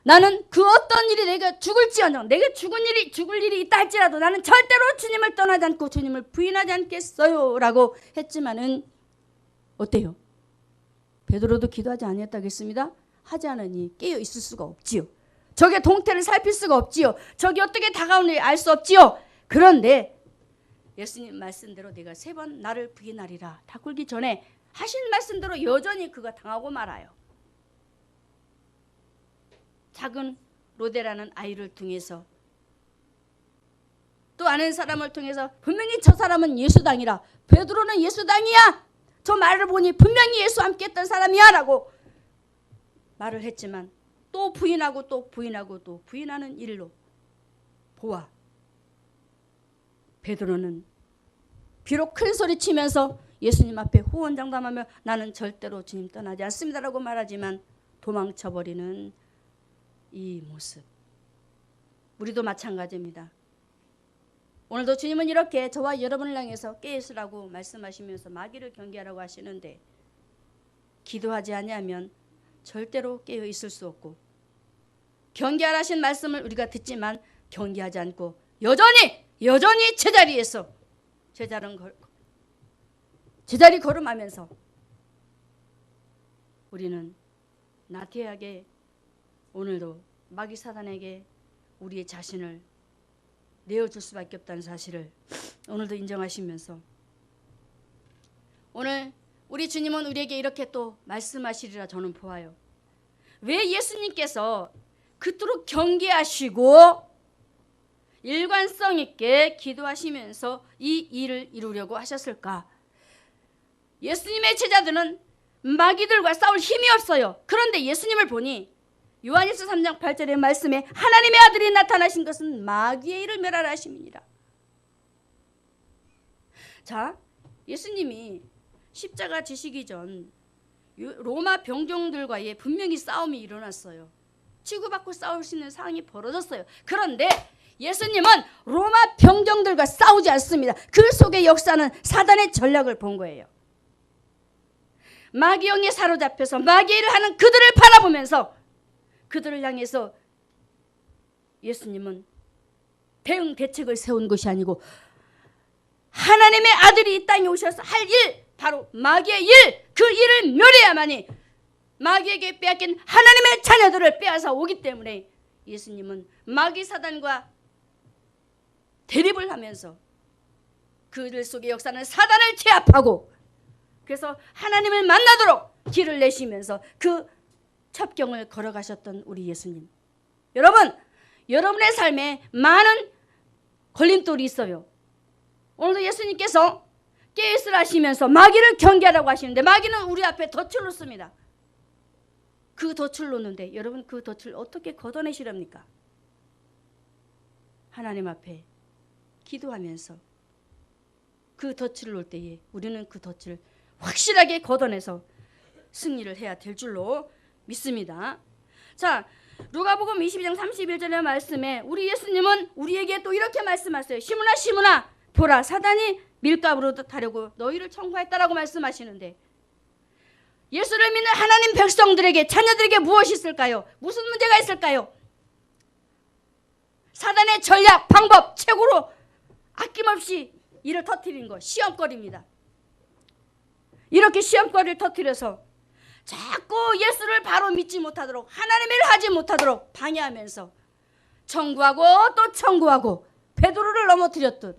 나는 그 어떤 일이 내가 죽을지언정, 내가 죽을 일이 있다 할지라도 나는 절대로 주님을 떠나지 않고 주님을 부인하지 않겠어요 라고 했지만은 어때요? 베드로도 기도하지 아니었다겠습니다. 하지 않으니 깨어 있을 수가 없지요. 적의 동태를 살필 수가 없지요. 적이 어떻게 다가오는지 알 수 없지요. 그런데 예수님 말씀대로 내가 3번 나를 부인하리라 다 굴기 전에 하신 말씀대로 여전히 그가 당하고 말아요. 작은 로데라는 아이를 통해서 또 아는 사람을 통해서 분명히 저 사람은 예수당이라, 베드로는 예수당이야, 저 말을 보니 분명히 예수 함께 했던 사람이야 라고 말을 했지만 또 부인하고 또 부인하고 또 부인하는 일로 보아 베드로는 비록 큰 소리 치면서 예수님 앞에 호언장담하며 나는 절대로 주님 떠나지 않습니다라고 말하지만 도망쳐버리는 이 모습. 우리도 마찬가지입니다. 오늘도 주님은 이렇게 저와 여러분을 향해서 깨있으라고 말씀하시면서 마귀를 경계하라고 하시는데 기도하지 아니하면 절대로 깨어 있을 수 없고, 경계하라 하신 말씀을 우리가 듣지만 경계하지 않고 여전히 제자리에서 제자리 걸음하면서 우리는 나태하게 오늘도 마귀 사단에게 우리의 자신을 내어줄 수밖에 없다는 사실을 오늘도 인정하시면서, 오늘 우리 주님은 우리에게 이렇게 또 말씀하시리라 저는 보아요. 왜 예수님께서 그토록 경계하시고 일관성 있게 기도하시면서 이 일을 이루려고 하셨을까? 예수님의 제자들은 마귀들과 싸울 힘이 없어요. 그런데 예수님을 보니 요한일서 3장 8절의 말씀에 하나님의 아들이 나타나신 것은 마귀의 일을 멸하라 하심이니라. 자, 예수님이 십자가 지시기 전 로마 병정들과의 분명히 싸움이 일어났어요. 치고받고 싸울 수 있는 상황이 벌어졌어요. 그런데 예수님은 로마 병정들과 싸우지 않습니다. 그 속의 역사는 사단의 전략을 본 거예요. 마귀영에 사로잡혀서 마귀의 일을 하는 그들을 바라보면서 그들을 향해서 예수님은 대응 대책을 세운 것이 아니고 하나님의 아들이 이 땅에 오셔서 할 일, 바로 마귀의 일, 그 일을 멸해야만이 마귀에게 빼앗긴 하나님의 자녀들을 빼앗아 오기 때문에 예수님은 마귀 사단과 대립을 하면서 그들 속의 역사는 사단을 제압하고 그래서 하나님을 만나도록 길을 내시면서 그 첩경을 걸어가셨던 우리 예수님. 여러분, 여러분의 삶에 많은 걸림돌이 있어요. 오늘도 예수님께서 깨있으라 하시면서 마귀를 경계하라고 하시는데 마귀는 우리 앞에 덫을 놓습니다. 그 덫을 놓는데 여러분 그 덫을 어떻게 걷어내시렵니까? 하나님 앞에 기도하면서 그 덫을 놓을 때에 우리는 그 덫을 확실하게 걷어내서 승리를 해야 될 줄로 믿습니다. 자, 누가복음 22장 31절의 말씀에 우리 예수님은 우리에게 또 이렇게 말씀하세요. 시므나 시므나 보라 사단이 밀가부로 타려고 너희를 청구했다라고 말씀하시는데 예수를 믿는 하나님 백성들에게 자녀들에게 무엇이 있을까요? 무슨 문제가 있을까요? 사단의 전략 방법 최고로 아낌없이 이를 터뜨리는 것 시험거리입니다. 이렇게 시험거리를 터뜨려서 자꾸 예수를 바로 믿지 못하도록 하나님의 일을 하지 못하도록 방해하면서 청구하고 또 청구하고 베드로를 넘어뜨렸듯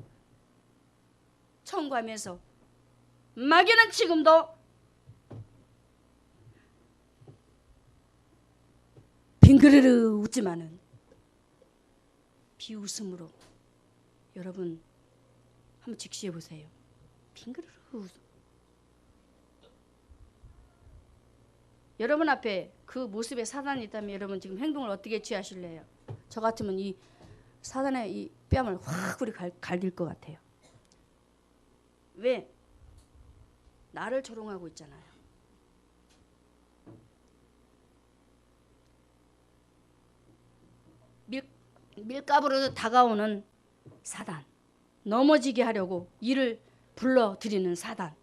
청구하면서 마귀는 지금도 빙그르르 웃지만은 비웃음으로 여러분 한번 직시해 보세요. 빙그르르 웃음. 여러분 앞에 그 모습에 사단이 있다면 여러분 지금 행동을 어떻게 취하실래요? 저 같으면 이 사단의 이 뺨을 확 우리 갈길 것 같아요. 왜? 나를 조롱하고 있잖아요. 밀가부로 다가오는 사단, 넘어지게 하려고 이를 불러들이는 사단.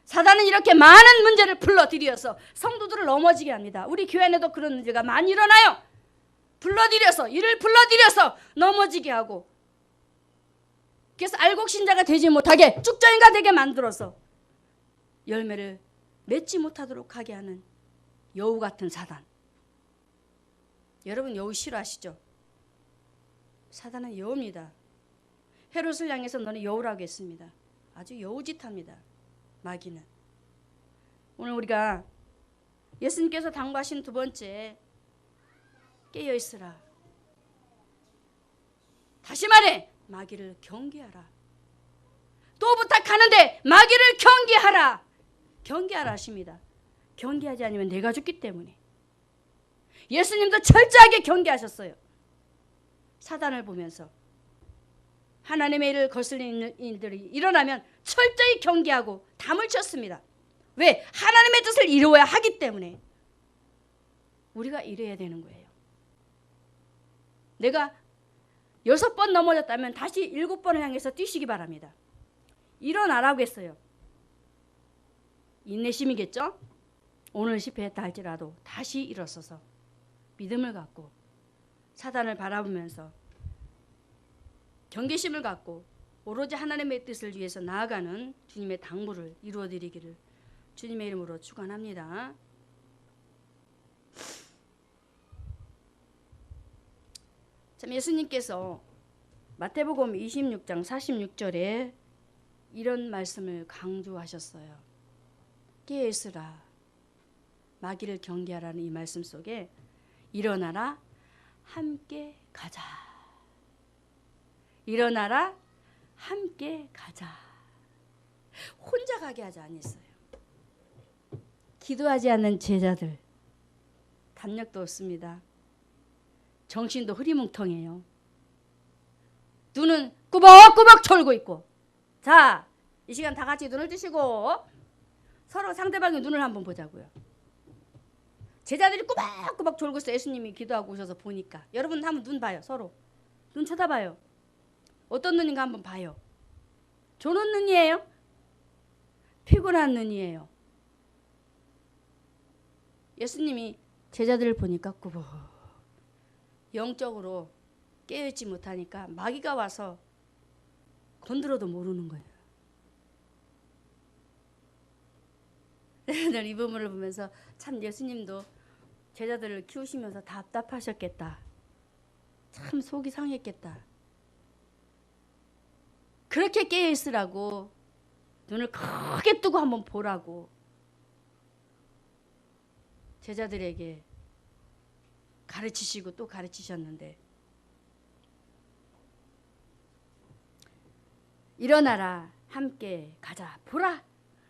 사단은 이렇게 많은 문제를 불러들여서 성도들을 넘어지게 합니다. 우리 교회 안에도 그런 문제가 많이 일어나요. 불러들여서, 이를 불러들여서 넘어지게 하고, 그래서 알곡신자가 되지 못하게, 쭉정이가 되게 만들어서 열매를 맺지 못하도록 하게 하는 여우 같은 사단. 여러분 여우 싫어하시죠? 사단은 여우입니다. 헤롯을 향해서 너는 여우라고 했습니다. 아주 여우짓합니다. 마귀는. 오늘 우리가 예수님께서 당부하신 두 번째, 깨어있으라. 다시 말해, 마귀를 경계하라. 또 부탁하는데 마귀를 경계하라. 경계하라 하십니다. 경계하지 않으면 내가 죽기 때문에. 예수님도 철저하게 경계하셨어요. 사단을 보면서 하나님의 일을 거슬리는 일들이 일어나면 철저히 경계하고 담을 쳤습니다. 왜? 하나님의 뜻을 이루어야 하기 때문에. 우리가 이래야 되는 거예요. 내가 6번 넘어졌다면 다시 7번을 향해서 뛰시기 바랍니다. 일어나라고 했어요. 인내심이겠죠? 오늘 실패했다 할지라도 다시 일어서서 믿음을 갖고 사단을 바라보면서 경계심을 갖고 오로지 하나님의 뜻을 위해서 나아가는 주님의 당부를 이루어드리기를 주님의 이름으로 축원합니다. 참, 예수님께서 마태복음 26장 46절에 이런 말씀을 강조하셨어요. 깨어있으라. 마귀를 경계하라는 이 말씀 속에 일어나라, 함께 가자. 일어나라, 함께 가자. 혼자 가게 하지 않았어요. 기도하지 않는 제자들 담력도 없습니다. 정신도 흐리멍텅해요. 눈은 꾸벅꾸벅 졸고 있고. 자, 이 시간 다 같이 눈을 뜨시고 서로 상대방의 눈을 한번 보자고요. 제자들이 꾸벅꾸벅 졸고 있어. 예수님이 기도하고 오셔서 보니까. 여러분 한번 눈 봐요. 서로 눈 쳐다봐요. 어떤 눈인가 한번 봐요. 조는 눈이에요? 피곤한 눈이에요? 예수님이 제자들을 보니까 꾸벅 영적으로 깨어있지 못하니까 마귀가 와서 건드려도 모르는 거예요. 난 이 부분을 보면서 참 예수님도 제자들을 키우시면서 답답하셨겠다. 참 속이 상했겠다. 그렇게 깨어있으라고 눈을 크게 뜨고 한번 보라고 제자들에게 가르치시고 또 가르치셨는데, 일어나라, 함께 가자. 보라,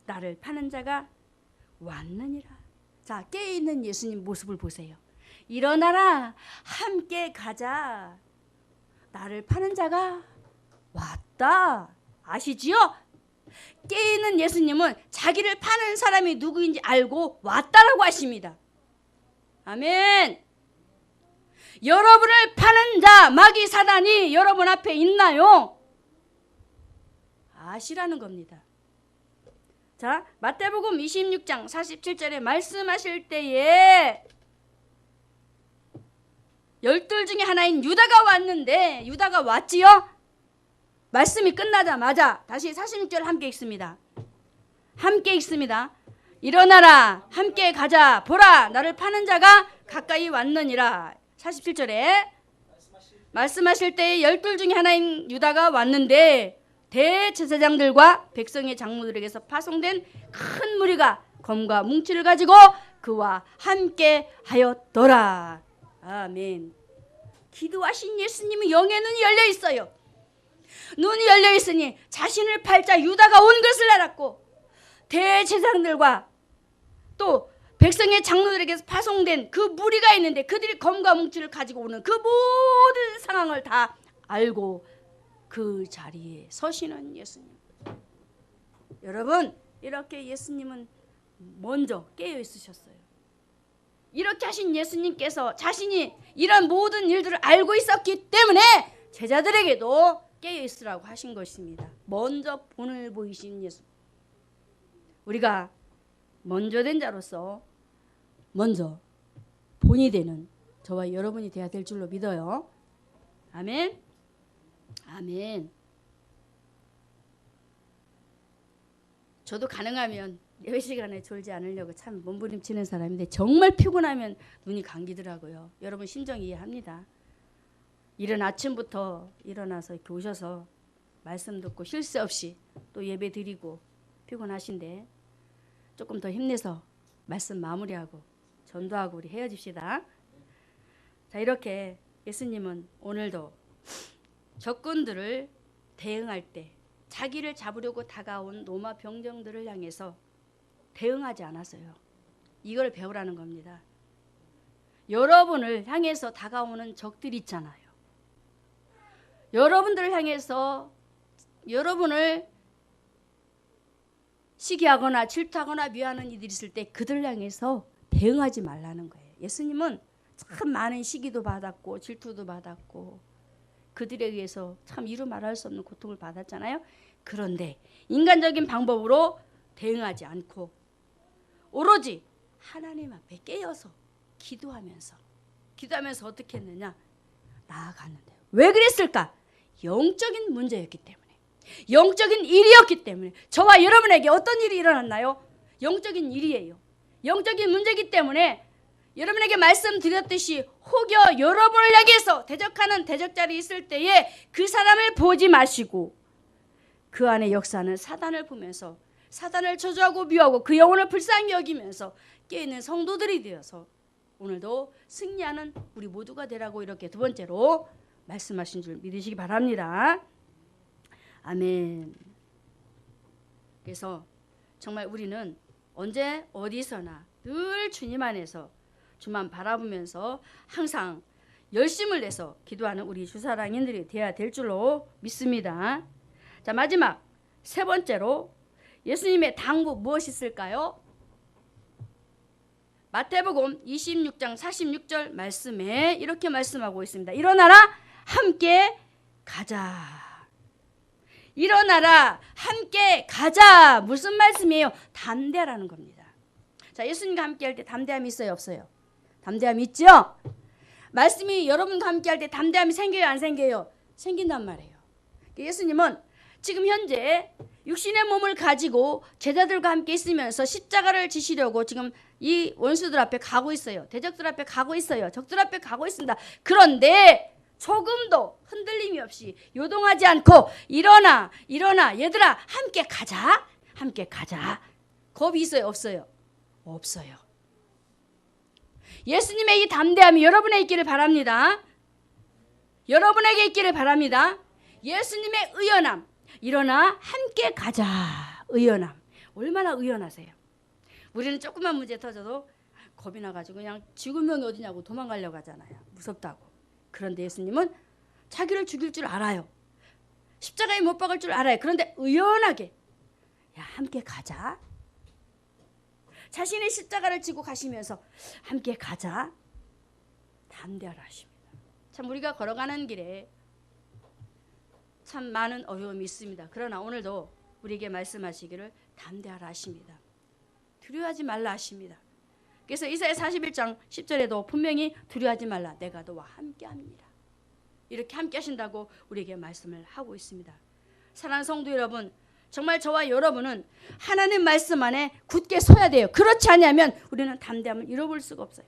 나를 파는 자가 왔느니라. 자, 깨어있는 예수님 모습을 보세요. 일어나라, 함께 가자. 나를 파는 자가 왔다. 아시지요? 깨어있는 예수님은 자기를 파는 사람이 누구인지 알고 왔다라고 하십니다. 아멘. 여러분을 파는 자, 마귀 사단이 여러분 앞에 있나요? 아시라는 겁니다. 자, 마태복음 26장 47절에 말씀하실 때에 12 중에 하나인 유다가 왔는데, 유다가 왔지요? 말씀이 끝나자마자 다시 46절 함께 읽습니다. 함께 읽습니다. 일어나라, 함께 가자. 보라, 나를 파는 자가 가까이 왔느니라. 47절에 말씀하실 때에 12 중에 하나인 유다가 왔는데 대제사장들과 백성의 장로들에게서 파송된 큰 무리가 검과 뭉치를 가지고 그와 함께 하였더라. 아멘. 기도하신 예수님의 영의 눈이 열려 있어요. 눈이 열려 있으니 자신을 팔자 유다가 온 것을 알았고, 대제사장들과 또 백성의 장로들에게서 파송된 그 무리가 있는데 그들이 검과 뭉치를 가지고 오는 그 모든 상황을 다 알고 그 자리에 서시는 예수님. 여러분, 이렇게 예수님은 먼저 깨어 있으셨어요. 이렇게 하신 예수님께서 자신이 이런 모든 일들을 알고 있었기 때문에 제자들에게도 깨어있으라고 하신 것입니다. 먼저 본을 보이신 예수. 우리가 먼저 된 자로서 먼저 본이 되는 저와 여러분이 되어야 될 줄로 믿어요. 아멘. 아멘. 저도 가능하면 예배 시간에 졸지 않으려고 참 몸부림치는 사람인데 정말 피곤하면 눈이 감기더라고요. 여러분 심정 이해합니다. 이른 아침부터 일어나서 이렇게 오셔서 말씀 듣고 쉴 새 없이 또 예배 드리고 피곤하신데 조금 더 힘내서 말씀 마무리하고 전도하고 우리 헤어집시다. 자, 이렇게 예수님은 오늘도 적군들을 대응할 때 자기를 잡으려고 다가온 로마 병정들을 향해서 대응하지 않았어요. 이걸 배우라는 겁니다. 여러분을 향해서 다가오는 적들이 있잖아요. 여러분들을 향해서 여러분을 시기하거나 질투하거나 미워하는 이들이 있을 때 그들을 향해서 대응하지 말라는 거예요. 예수님은 참 많은 시기도 받았고 질투도 받았고 그들에 의해서 참 이루 말할 수 없는 고통을 받았잖아요. 그런데 인간적인 방법으로 대응하지 않고 오로지 하나님 앞에 깨어서 기도하면서 어떻게 했느냐? 나아갔는데요. 왜 그랬을까? 영적인 문제였기 때문에, 영적인 일이었기 때문에. 저와 여러분에게 어떤 일이 일어났나요? 영적인 일이에요. 영적인 문제이기 때문에 여러분에게 말씀드렸듯이 혹여 여러분을 향해서 대적하는 대적자리 있을 때에 그 사람을 보지 마시고 그 안에 역사하는 사단을 보면서 사단을 저주하고 미워하고 그 영혼을 불쌍히 여기면서 깨어있는 성도들이 되어서 오늘도 승리하는 우리 모두가 되라고 이렇게 두 번째로 말씀하신 줄 믿으시기 바랍니다. 아멘. 그래서 정말 우리는 언제 어디서나 늘 주님 안에서 주만 바라보면서 항상 열심을 내서 기도하는 우리 주사랑인들이 되어야 될 줄로 믿습니다. 자, 마지막 세 번째로 예수님의 당부 무엇이 있을까요? 마태복음 26장 46절 말씀에 이렇게 말씀하고 있습니다. 일어나라 함께 가자. 일어나라 함께 가자. 무슨 말씀이에요? 담대하라는 겁니다. 자, 예수님과 함께 할 때 담대함이 있어요, 없어요? 담대함이 있죠? 말씀이 여러분과 함께 할 때 담대함이 생겨요, 안 생겨요? 생긴단 말이에요. 예수님은 지금 현재 육신의 몸을 가지고 제자들과 함께 있으면서 십자가를 지시려고 지금 이 원수들 앞에 가고 있어요. 대적들 앞에 가고 있어요. 적들 앞에 가고 있습니다. 그런데 조금도 흔들림이 없이 요동하지 않고 일어나 얘들아 함께 가자. 함께 가자. 겁이 있어요, 없어요? 없어요. 예수님의 이 담대함이 여러분에 있기를 바랍니다. 여러분에게 있기를 바랍니다. 예수님의 의연함. 일어나 함께 가자. 의연함. 얼마나 의연하세요. 우리는 조그만 문제 터져도 겁이 나가지고 그냥 죽음명이 어디냐고 도망가려고 하잖아요. 무섭다고. 그런데 예수님은 자기를 죽일 줄 알아요. 십자가에 못 박을 줄 알아요. 그런데 의연하게 야 함께 가자. 자신의 십자가를 지고 가시면서 함께 가자. 담대하라 하십니다. 참 우리가 걸어가는 길에 참 많은 어려움이 있습니다. 그러나 오늘도 우리에게 말씀하시기를 담대하라 하십니다. 두려워하지 말라 하십니다. 그래서 이사야 41장 10절에도 분명히 두려워하지 말라. 내가 너와 함께합니다. 이렇게 함께 하신다고 우리에게 말씀을 하고 있습니다. 사랑하는 성도 여러분, 정말 저와 여러분은 하나님 말씀 안에 굳게 서야 돼요. 그렇지 않으면 우리는 담대함을 잃어볼 수가 없어요.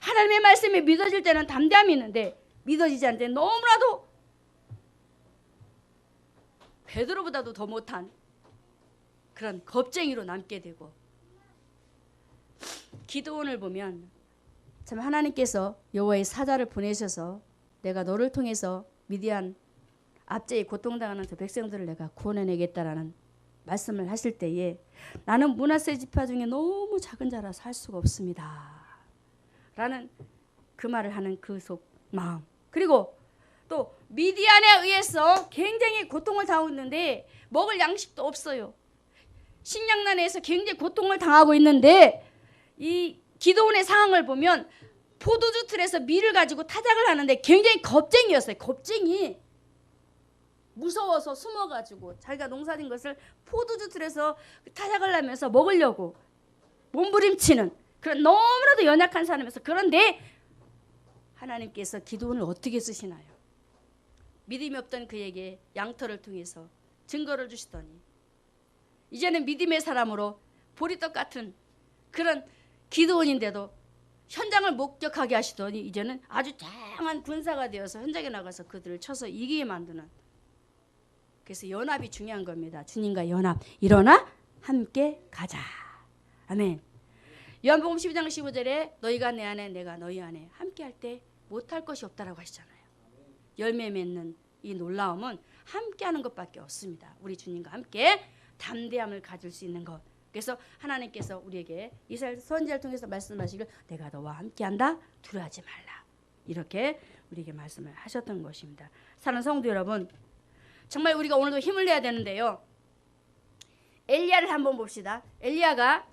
하나님의 말씀이 믿어질 때는 담대함이 있는데 믿어지지 않을 때 너무나도 베드로보다도 더 못한 그런 겁쟁이로 남게 되고, 기드온을 보면 참 하나님께서 여호와의 사자를 보내셔서 내가 너를 통해서 미디안 압제에 고통당하는 저 백성들을 내가 구원해내겠다라는 말씀을 하실 때에 나는 므낫세 지파 중에 너무 작은 자라서 할 수가 없습니다 라는 그 말을 하는 그 속 마음, 그리고 또 미디안에 의해서 굉장히 고통을 당하고 있는데 먹을 양식도 없어요. 식량난에서 굉장히 고통을 당하고 있는데 이 기도원의 상황을 보면 포도주 틀에서 밀을 가지고 타작을 하는데 굉장히 겁쟁이였어요. 겁쟁이. 무서워서 숨어가지고 자기가 농사진 것을 포도주 틀에서 타작을 하면서 먹으려고 몸부림치는 그런 너무나도 연약한 사람이었어요. 그런데 하나님께서 기도원을 어떻게 쓰시나요? 믿음이 없던 그에게 양털을 통해서 증거를 주시더니 이제는 믿음의 사람으로 보리떡 같은 그런 기도원인데도 현장을 목격하게 하시더니 이제는 아주 다양한 군사가 되어서 현장에 나가서 그들을 쳐서 이기게 만드는. 그래서 연합이 중요한 겁니다. 주님과 연합. 일어나 함께 가자. 아멘. 요한복음 12장 15절에 너희가 내 안에 내가 너희 안에 함께 할 때 못할 것이 없다라고 하시잖아요. 열매 맺는 이 놀라움은 함께 하는 것밖에 없습니다. 우리 주님과 함께 담대함을 가질 수 있는 것. 그래서 하나님께서 우리에게 이스라엘 선지자를 통해서 말씀하시길 내가 너와 함께한다. 두려워하지 말라. 이렇게 우리에게 말씀을 하셨던 것입니다. 사랑하는 성도 여러분, 정말 우리가 오늘도 힘을 내야 되는데요. 엘리야를 한번 봅시다. 엘리야가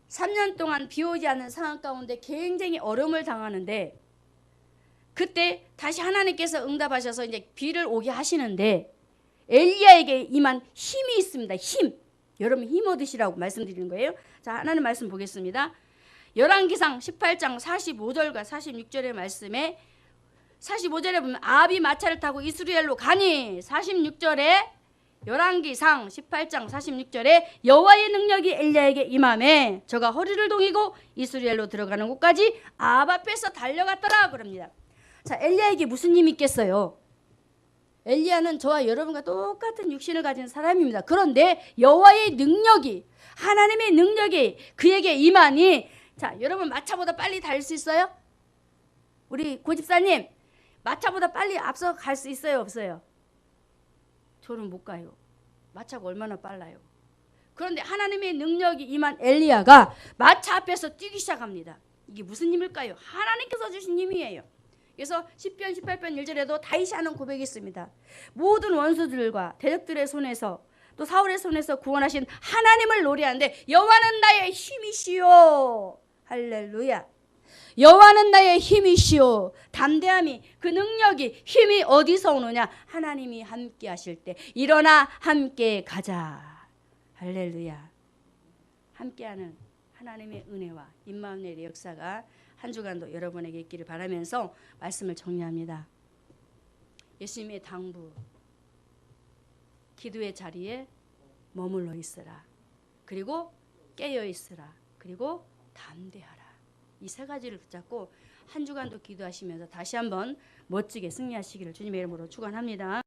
3년 동안 비 오지 않는 상황 가운데 굉장히 어려움을 당하는데 그때 다시 하나님께서 응답하셔서 이제 비를 오게 하시는데 엘리야에게 임한 힘이 있습니다. 힘. 여러분 힘 얻으시라고 말씀드리는 거예요. 자, 하나님 말씀 보겠습니다. 열왕기상 18장 45절과 46절의 말씀에 45절에 보면 아합이 마차를 타고 이스라엘로 가니 46절에 열왕기상 18장 46절에 여호와의 능력이 엘리야에게 임하매 저가 허리를 동이고 이스라엘로 들어가는 곳까지 아합 앞에서 달려갔더라 그럽니다. 자, 엘리야에게 무슨 힘이 있겠어요? 엘리야는 저와 여러분과 똑같은 육신을 가진 사람입니다. 그런데 여호와의 능력이 하나님의 능력이 그에게 임하니 자, 여러분 마차보다 빨리 달 수 있어요? 우리 고집사님 마차보다 빨리 앞서 갈 수 있어요? 없어요? 저는 못 가요. 마차가 얼마나 빨라요. 그런데 하나님의 능력이 임한 엘리야가 마차 앞에서 뛰기 시작합니다. 이게 무슨 힘일까요? 하나님께서 주신 힘이에요. 그래서 시편 18편 1절에도 다윗이 하는 고백이 있습니다. 모든 원수들과 대적들의 손에서 또 사울의 손에서 구원하신 하나님을 노래하는데 여호와는 나의 힘이시오. 할렐루야. 여호와는 나의 힘이시오. 담대함이 그 능력이 힘이 어디서 오느냐? 하나님이 함께 하실 때 일어나 함께 가자. 할렐루야. 함께하는 하나님의 은혜와 임마누엘의 역사가 한 주간도 여러분에게 있기를 바라면서 말씀을 정리합니다. 예수님의 당부, 기도의 자리에 머물러 있으라. 그리고 깨어 있으라. 그리고 담대하라. 이 세 가지를 붙잡고 한 주간도 기도하시면서 다시 한번 멋지게 승리하시기를 주님의 이름으로 축원합니다.